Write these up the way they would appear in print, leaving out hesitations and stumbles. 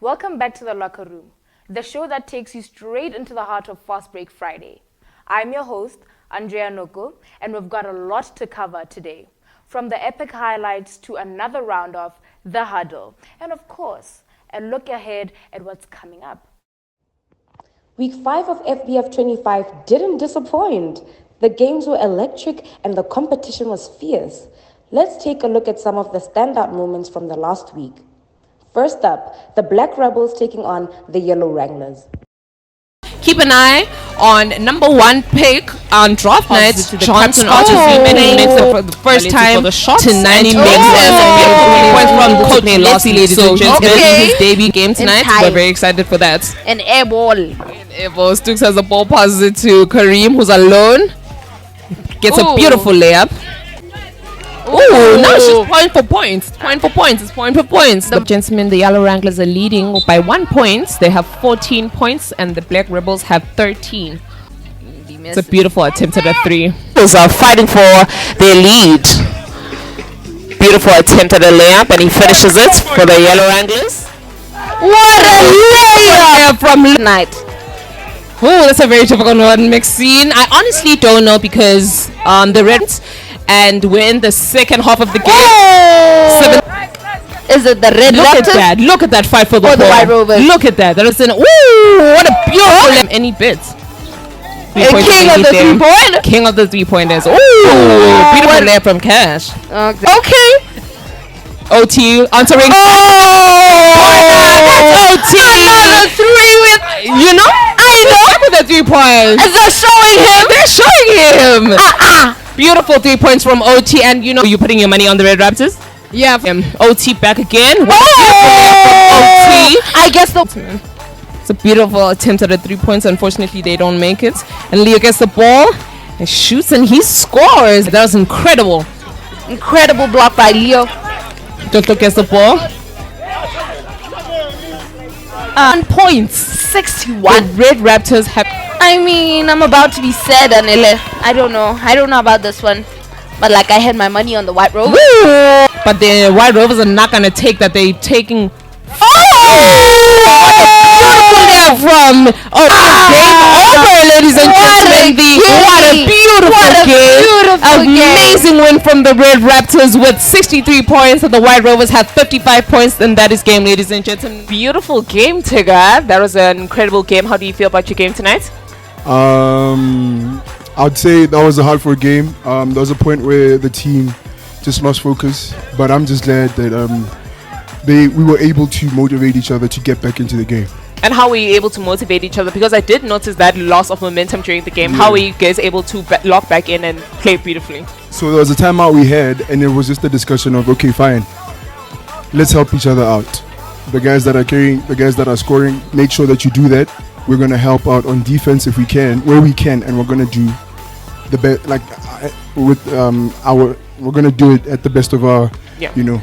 Welcome back to The Locker Room, the show that takes you straight into the heart of Fast Break Friday. I'm your host, Andrea Noko, and we've got a lot to cover today. From the epic highlights to another round of The Huddle, and of course, a look ahead at what's coming up. Week 5 of FBF 25 didn't disappoint. The games were electric and the competition was fierce. Let's take a look at some of the standout moments from the last week. First up, the Black Rebels taking on the Yellow Wranglers. Keep an eye on number one pick on draft night. John Scott makes it for the first time tonight. He makes it. Points from Coach Leslie, ladies and gentlemen. His debut game tonight. We're very excited for that. An air ball. Stooks has the ball, passes it to Kareem, who's alone. Gets a beautiful layup. Oh, now she's point for points. It's point for points. The gentlemen, the Yellow Wranglers are leading by 1 point. They have 14 points, and the Black Rebels have 13. It's a beautiful attempt at a three. Rebels are fighting for their lead. Beautiful attempt at a layup, and he finishes it for the Yellow Wranglers. What a layup from night. Oh, that's a very difficult one, Maxine. I honestly don't know because the Reds. And we're in the second half of the game. Is it the red Raptors? Look at that fight for the ball. The White Rovers. Look at that. That is an what a beautiful any bits. King of the 3-pointers. King of the 3-pointers. Ooh, beautiful layup from Cash. Okay. OT answering. OT. Another three with. You know. I know. With the 3 points. Is that showing him? They're showing him. Beautiful 3 points from OT, and you know you're putting your money on the Red Raptors. Yeah, OT back again. OT. I guess it's a beautiful attempt at a 3 points. Unfortunately, they don't make it. And Leo gets the ball and shoots, and he scores. That was incredible. Incredible block by Leo. Toto gets the ball. 1 point. 61. The Red Raptors have. I mean, I'm about to be sad, Anele. I don't know about this one. But like, I had my money on the White Rovers. But the White Rovers are not going to take that. They're taking... from game over, ladies and gentlemen. What a beautiful game. Amazing win from the Red Raptors with 63 points, and the White Rovers have 55 points, and that is game, ladies and gentlemen. Beautiful game, Tigger. That was an incredible game. How do you feel about your game tonight? I'd say that was a hard-fought game. There was a point where the team just lost focus, but I'm just glad that we were able to motivate each other to get back into the game. And how were you able to motivate each other? Because I did notice that loss of momentum during the game. Yeah. How were you guys able to lock back in and play beautifully? So there was a timeout we had, and it was just a discussion of, okay, fine, let's help each other out. The guys that are carrying, the guys that are scoring, make sure that you do that. We're going to help out on defense if we can, where we can, and we're going to do the best, we're going to do it at the best of our,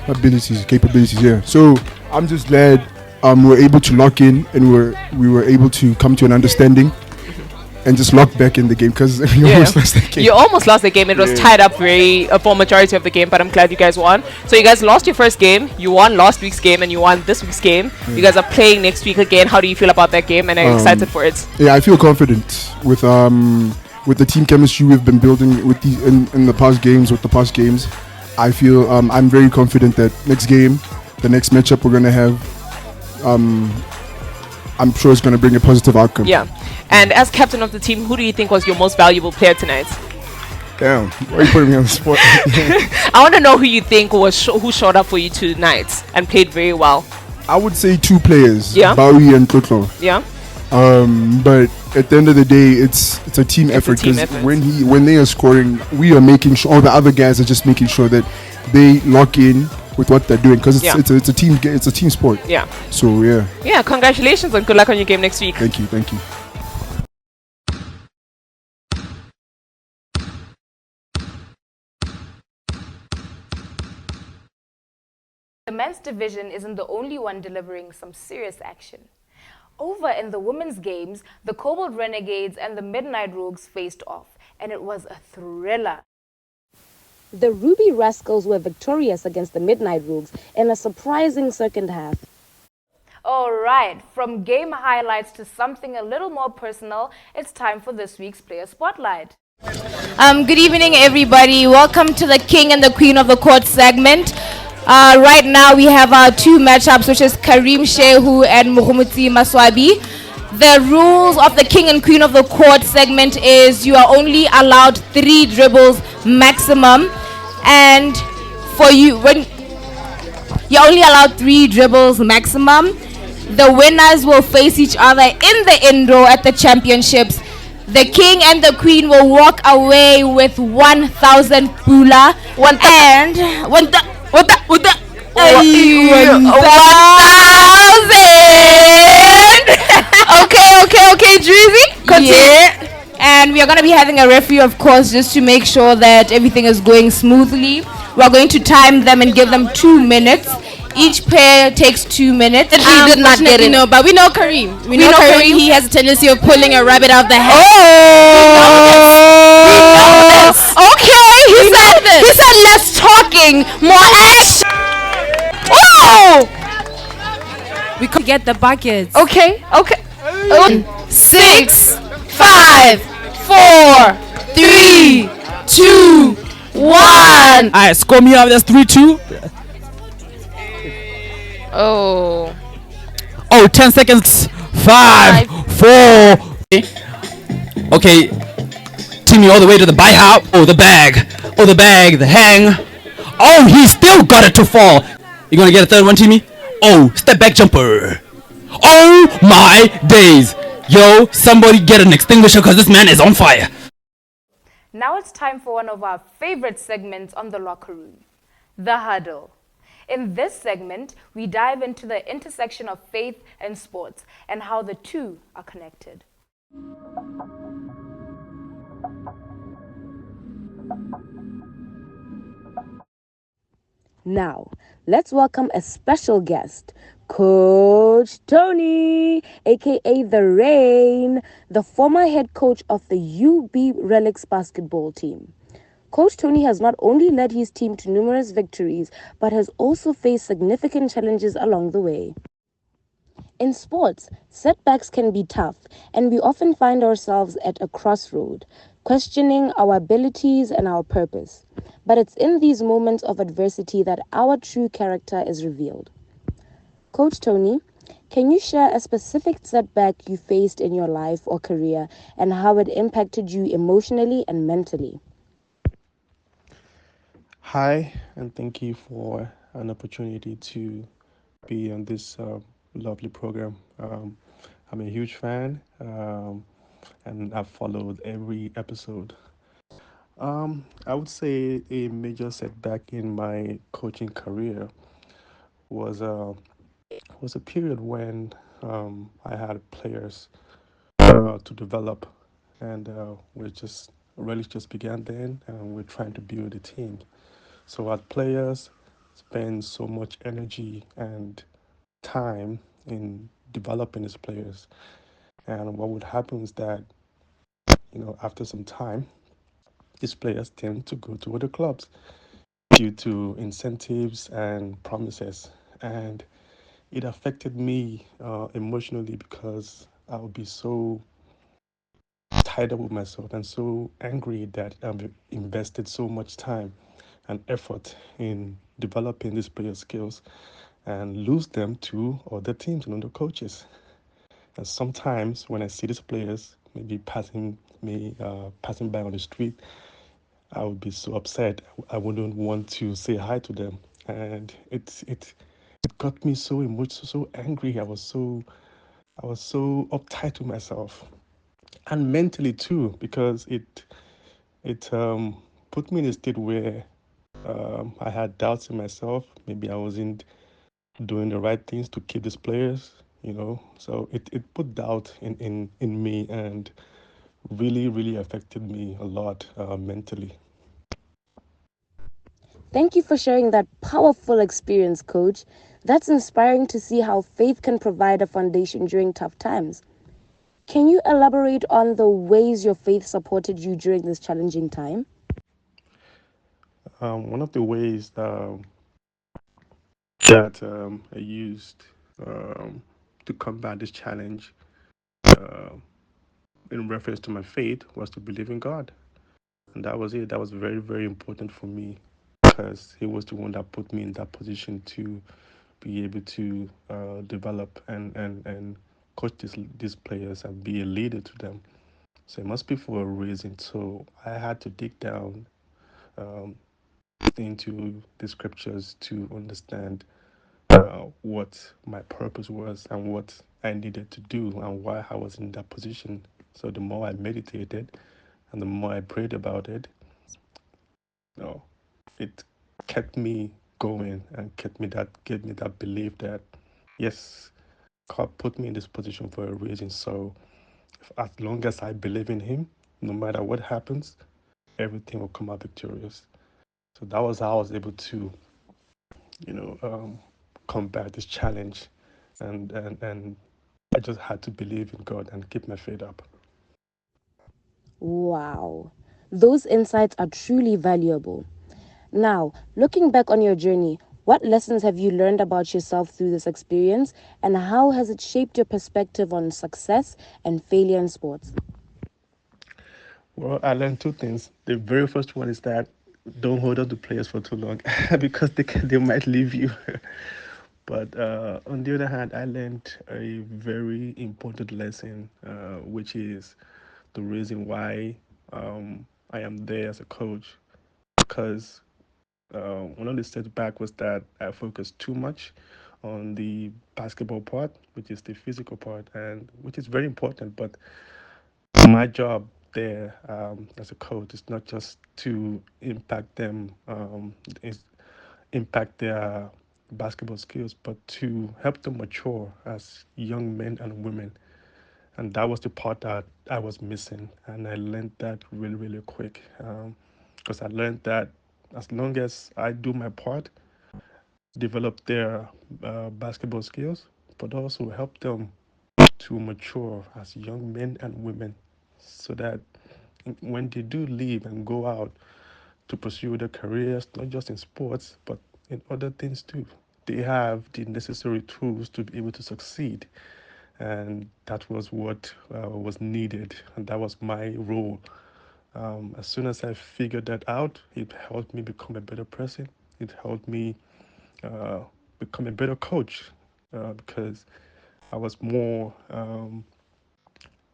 abilities, capabilities, yeah. So I'm just glad we're able to lock in, and we were able to come to an understanding and just lock back in the game, because we almost lost the game. You almost lost the game. It was tied up for majority of the game, but I'm glad you guys won. So you guys lost your first game, you won last week's game, and you won this week's game. You guys are playing next week again. How do you feel about that game, and are you excited for it? Yeah, I feel confident with the team chemistry we've been building with in the past games. I feel I'm very confident that the next matchup we're going to have, I'm sure it's going to bring a positive outcome. Yeah. And as captain of the team, who do you think was your most valuable player tonight? Damn, why are you putting me on the spot? I want to know who you think who showed up for you tonight and played very well. I would say 2 players, yeah? Bowie and Tlotlo. Yeah. But at the end of the day, it's a team effort, because when they are scoring, we are making sure, all the other guys are just making sure that they lock in with what they're doing, because it's a team sport. Yeah. So yeah. Yeah. Congratulations and good luck on your game next week. Thank you. The men's division isn't the only one delivering some serious action. Over in the women's games, the Cobalt Renegades and the Midnight Rogues faced off, and it was a thriller. The Ruby Rascals were victorious against the Midnight Rogues in a surprising second half. All right, from game highlights to something a little more personal, it's time for this week's Player Spotlight. Good evening, everybody. Welcome to the King and the Queen of the Court segment. Right now, we have our two matchups, which is Kareem Shehu and Muhumuti Maswabi. The rules of the King and Queen of the Court segment is you are only allowed 3 dribbles maximum, and for you, when you're only allowed 3 dribbles maximum, the winners will face each other in the indoor at the championships. The king and the queen will walk away with 1,000 pula and 1,000. Okay, Drizzy. Yeah. And we are going to be having a referee, of course, just to make sure that everything is going smoothly. We are going to time them and give them 2 minutes. Each player takes 2 minutes. He did not get it. No, but we know Kareem. We know Kareem. He has a tendency of pulling a rabbit out of the hat. Oh! Okay, he said less talking, more action. Oh! We could get the buckets. Okay. 6, 5, 4, 3, 2, 1. Alright, score me up. That's 3-2. Oh. 10 seconds. 5, 4. Okay. Timmy all the way to the buy out. The bag. The hang. He still got it to fall. You gonna get a third one, Timmy? Step back jumper. Oh my days. Yo, somebody get an extinguisher because this man is on fire. Now it's time for one of our favorite segments on the locker room, the huddle. In this segment, we dive into the intersection of faith and sports and how the two are connected. Now, let's welcome a special guest, Coach Tony, aka The Rain, the former head coach of the UB Relics basketball team. Coach Tony has not only led his team to numerous victories, but has also faced significant challenges along the way. In sports, setbacks can be tough, and we often find ourselves at a crossroad, questioning our abilities and our purpose. But it's in these moments of adversity that our true character is revealed. Coach Tony, can you share a specific setback you faced in your life or career and how it impacted you emotionally and mentally? Hi, and thank you for an opportunity to be on this lovely program. I'm a huge fan, and I've followed every episode. I would say a major setback in my coaching career was was a period when I had players to develop, and we just really just began then, and we're trying to build a team. So our players spend so much energy and time in developing his players. And what would happen is that, after some time, these players tend to go to other clubs due to incentives and promises. And it affected me emotionally because I would be so tied up with myself and so angry that I've invested so much time and effort in developing these player skills and lose them to other teams and other coaches. And sometimes when I see these players maybe passing by on the street, I would be so upset. I wouldn't want to say hi to them, and it got me so emotional, so angry. I was so uptight to myself, and mentally too, because it put me in a state where I had doubts in myself. Maybe I wasn't doing the right things to keep these players. So it put doubt in me and really, really affected me a lot mentally. Thank you for sharing that powerful experience, Coach. That's inspiring to see how faith can provide a foundation during tough times. Can you elaborate on the ways your faith supported you during this challenging time? One of the ways that I used to combat this challenge uh, in reference to my faith was to believe in God. And that was it. That was very, very important for me because He was the one that put me in that position to be able to develop and coach these players and be a leader to them. So it must be for a reason. So I had to dig down um, into the scriptures to understand what my purpose was and what I needed to do and why I was in that position. So the more I meditated and the more I prayed about it, you know, it kept me going and gave me that belief that yes, God put me in this position for a reason. So as long as I believe in Him, no matter what happens, everything will come out victorious. So that was how I was able to, you know, combat this challenge, and I just had to believe in God and keep my faith up. Wow, those insights are truly valuable. Now, looking back on your journey, what lessons have you learned about yourself through this experience, and how has it shaped your perspective on success and failure in sports? Well, I learned two things. The very first one is that don't hold on to players for too long because they might leave you. But on the other hand, I learned a very important lesson, which is the reason why I am there as a coach. Because one of the setback was that I focused too much on the basketball part, which is the physical part, and which is very important. But my job there as a coach is not just to impact them, is impact their basketball skills, but to help them mature as young men and women. And that was the part that I was missing, and I learned that really, really quick. Because I learned that as long as I do my part, develop their basketball skills, but also help them to mature as young men and women so that when they do leave and go out to pursue their careers, not just in sports, but in other things too, they have the necessary tools to be able to succeed. And that was what was needed, and that was my role. As soon as I figured that out, it helped me become a better person. It helped me uh, become a better coach because I was more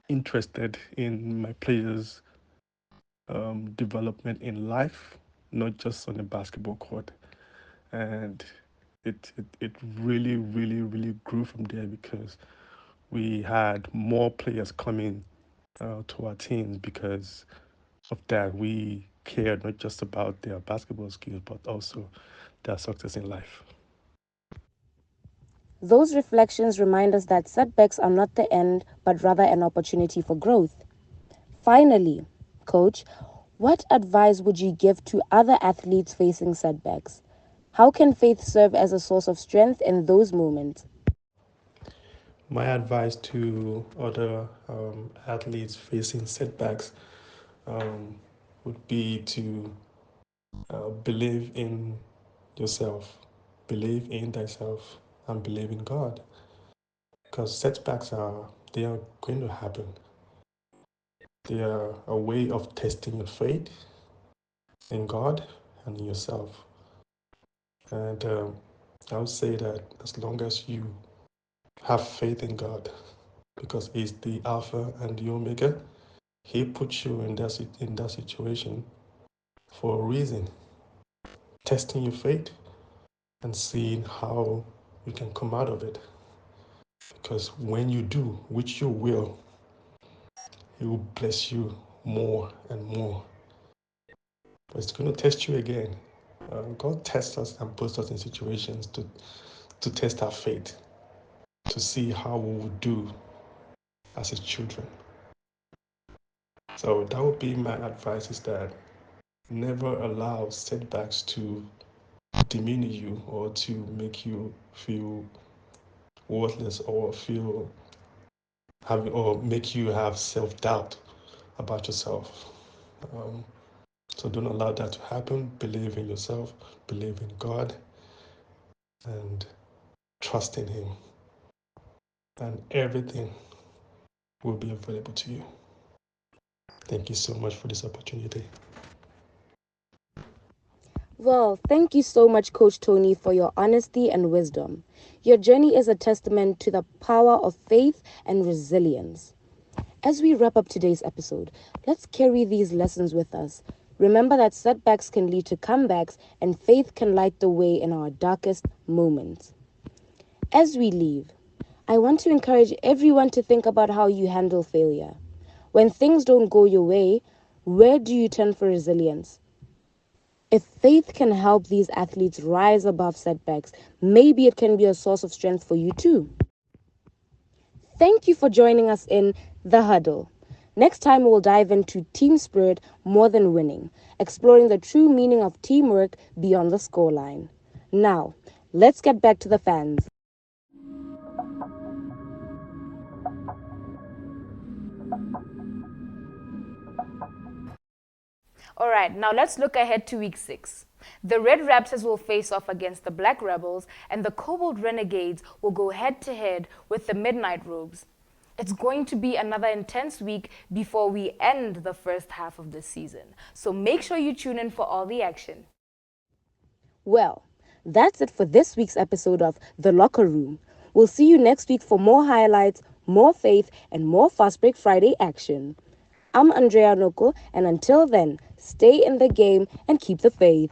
interested in my players' development in life, not just on the basketball court. And it really, really, really grew from there because we had more players coming to our teams because of that. We cared not just about their basketball skills, but also their success in life. Those reflections remind us that setbacks are not the end, but rather an opportunity for growth. Finally, Coach, what advice would you give to other athletes facing setbacks? How can faith serve as a source of strength in those moments? My advice to other athletes facing setbacks um, would be to believe in yourself, believe in thyself, and believe in God. Because setbacks are going to happen. They are a way of testing your faith in God and in yourself. And I would say that as long as you have faith in God, because He's the Alpha and the Omega, He put you in that situation for a reason, testing your faith and seeing how you can come out of it. Because when you do, which you will, He will bless you more and more. But it's going to test you again. God tests us and puts us in situations to test our faith, to see how we will do as His children. So that would be my advice: is that never allow setbacks to demean you or to make you feel worthless or feel have or make you have self-doubt about yourself. Um, so don't allow that to happen. Believe in yourself, believe in God, and trust in Him. and everything will be available to you. Thank you so much for this opportunity. Well, thank you so much, Coach Tony, for your honesty and wisdom. Your journey is a testament to the power of faith and resilience. As we wrap up today's episode, let's carry these lessons with us. Remember that setbacks can lead to comebacks, and faith can light the way in our darkest moments. As we leave, I want to encourage everyone to think about how you handle failure. When things don't go your way, where do you turn for resilience? If faith can help these athletes rise above setbacks, maybe it can be a source of strength for you too. Thank you for joining us in The Huddle. Next time, we'll dive into team spirit more than winning, exploring the true meaning of teamwork beyond the scoreline. Now, let's get back to the fans. All right, now let's look ahead to week 6. The Red Raptors will face off against the Black Rebels, and the Cobalt Renegades will go head-to-head with the Midnight Robes. It's going to be another intense week before we end the first half of this season. So make sure you tune in for all the action. Well, that's it for this week's episode of The Locker Room. We'll see you next week for more highlights, more faith, and more Fast Break Friday action. I'm Andrea Noko, and until then, stay in the game and keep the faith.